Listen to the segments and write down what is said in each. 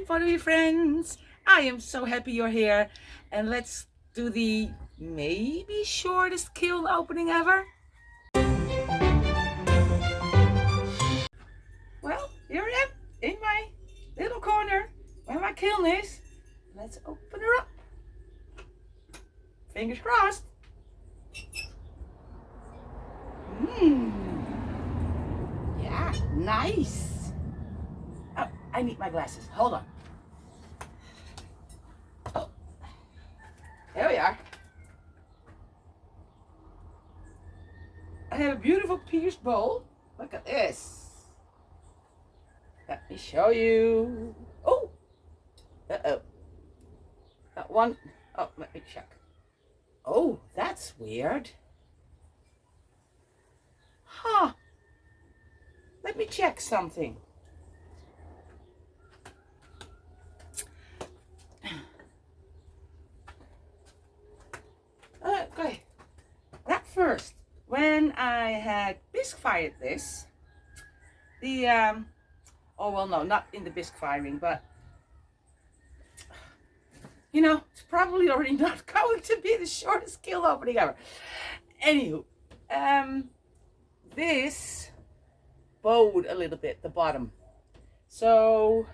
pottery friends. I am so happy you're here, and let's do the maybe shortest kiln opening ever. Well, here I am in my little corner where my kiln is. Let's open her up. Fingers crossed. Yeah, nice. Oh, I need my glasses. Hold on. Oh, there we are. I have a beautiful pierced bowl. Look at this. Let me show you. Oh, uh-oh. That one. Oh, let me check. Oh, that's weird. Huh. Let me check something. Okay. That first, when I had bisque fired this, oh well, no, not in the bisque firing, but you know, it's probably already not going to be the shortest kiln opening ever. Anywho, this bowed a little bit, the bottom. So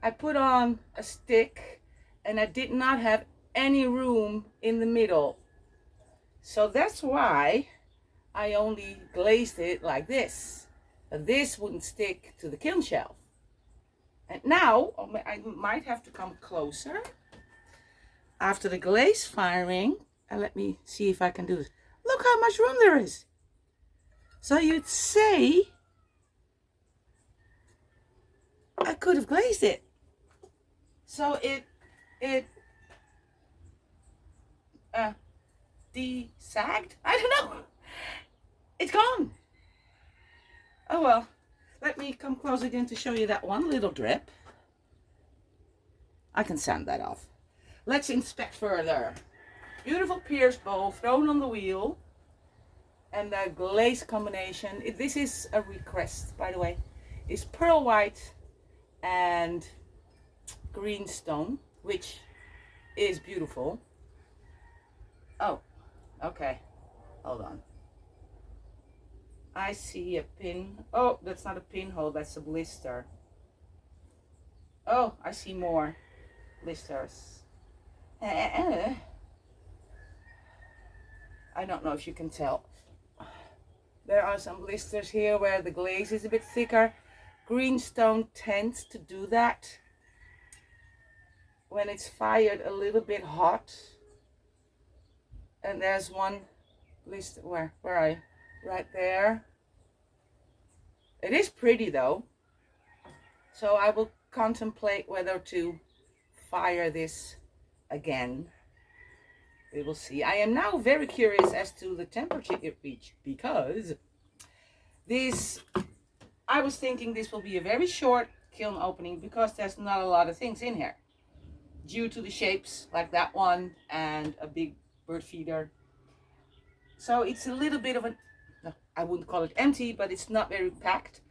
I put on a stick and I did not have any room in the middle. So that's why I only glazed it like this. This wouldn't stick to the kiln shelf. And now I might have to come closer after the glaze firing. And let me see if I can do this. Look how much room there is. So you'd say I could have glazed it. So it de-sagged? I don't know. It's gone. Oh well. Let me come close again to show you that one little drip. I can sand that off. Let's inspect further. Beautiful pierced bowl thrown on the wheel. And the glaze combination. This is a request, by the way. It's pearl white and green stone, which is beautiful. Oh, okay. Hold on. I see a pin. Oh, that's not a pinhole, that's a blister. Oh, I see more blisters. I don't know if you can tell. There are some blisters here where the glaze is a bit thicker. Greenstone tends to do that when it's fired a little bit hot. And there's one blister, where are you? Right there. It is pretty though. So I will contemplate whether to fire this again. We will see. I am now very curious as to the temperature it reached, because this, I was thinking this will be a very short kiln opening because there's not a lot of things in here due to the shapes like that one and a big bird feeder. So it's a little bit of an, no, I wouldn't call it empty, but it's not very packed.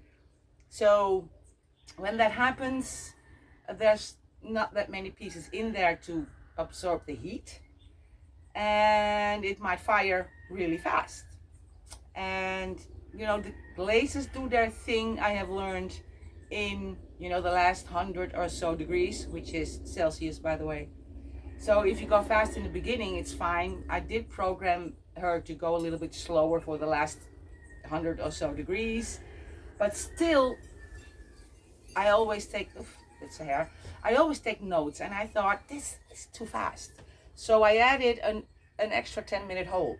So when that happens, there's not that many pieces in there to absorb the heat, and it might fire really fast. And you know, the glazes do their thing, I have learned, in, you know, the last 100 or so degrees, which is Celsius, by the way. So if you go fast in the beginning, it's fine. I did program her to go a little bit slower for the last 100 or so degrees, but still I always take, it's a hair, I always take notes, and I thought this is too fast. So I added an extra 10-minute hold.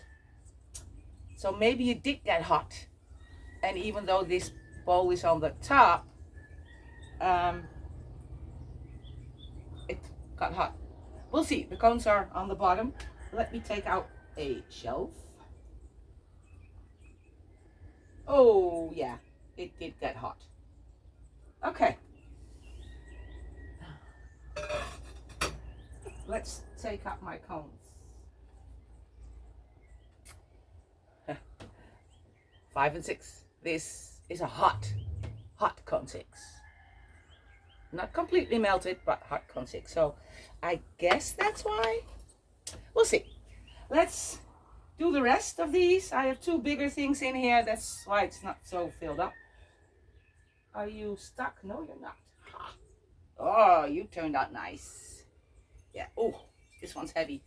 So maybe it did get hot. And even though this bowl is on the top, it got hot. We'll see. The cones are on the bottom. Let me take out a shelf. Oh yeah, it did get hot. Okay. Let's take out my cones. 5 and 6. This is a hot cone 6. Not completely melted, but hot consic. So I guess that's why. We'll see. Let's do the rest of these. I have 2 bigger things in here. That's why it's not so filled up. Are you stuck? No, you're not. Oh, you turned out nice. Yeah. Oh, this one's heavy.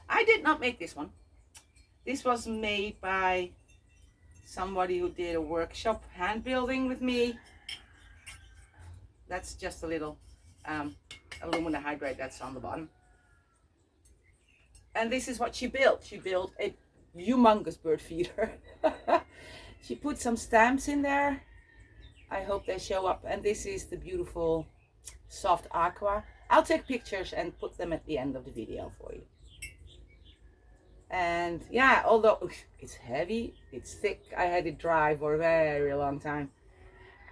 I did not make this one. This was made by somebody who did a workshop hand building with me. That's just a little aluminum hydrate that's on the bottom. And this is what she built. She built a humongous bird feeder. She put some stamps in there. I hope they show up. And this is the beautiful soft aqua. I'll take pictures and put them at the end of the video for you. And yeah, although it's heavy, it's thick, I had it dry for a very long time.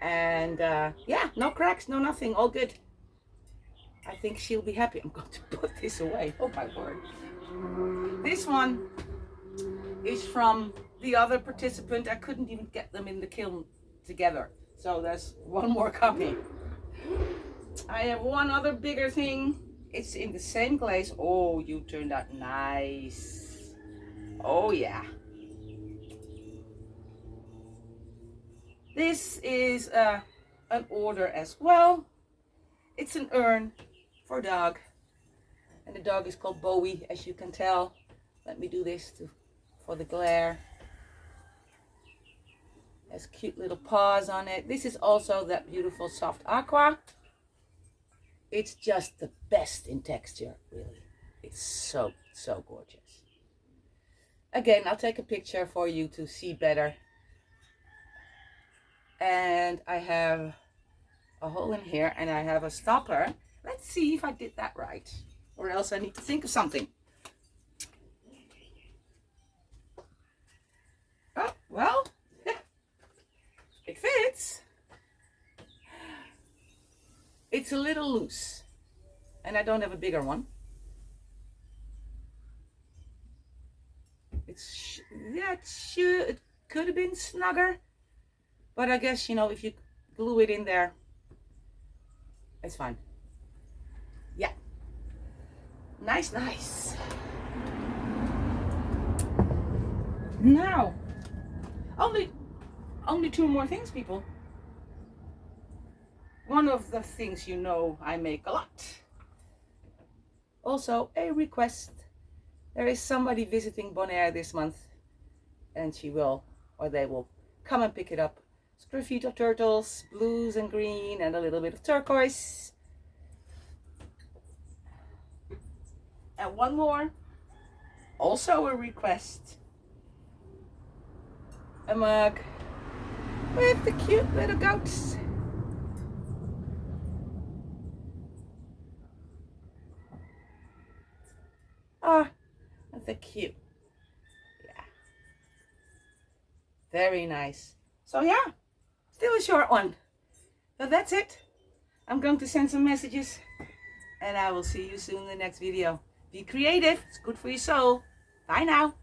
And yeah, no cracks, no nothing, all good. I think she'll be happy. I'm going to put this away. Oh my word. This one is from the other participant. I couldn't even get them in the kiln together. So there's one more copy. I have one other bigger thing. It's in the same glaze. Oh, you turned out nice. Oh yeah. This is an order as well. It's an urn for a dog. And the dog is called Bowie, as you can tell. Let me do this for the glare. Has cute little paws on it. This is also that beautiful soft aqua. It's just the best in texture, really. It's so, so gorgeous. Again, I'll take a picture for you to see better. And I have a hole in here and I have a stopper. Let's see if I did that right. Or else I need to think of something. Oh, well, it fits. It's a little loose. And I don't have a bigger one. It could have been snugger, but I guess, you know, if you glue it in there, it's fine. Yeah, nice. Now, only 2 more things, people. One of the things, you know, I make a lot. Also, a request. There is somebody visiting Bonaire this month, and she will, or they will, come and pick it up. It's graffiti of turtles, blues and green, and a little bit of turquoise. And one more, also a request. A mug with the cute little goats. Ah. They're cute. Yeah. Very nice. So yeah, still a short one. But that's it. I'm going to send some messages. And I will see you soon in the next video. Be creative. It's good for your soul. Bye now.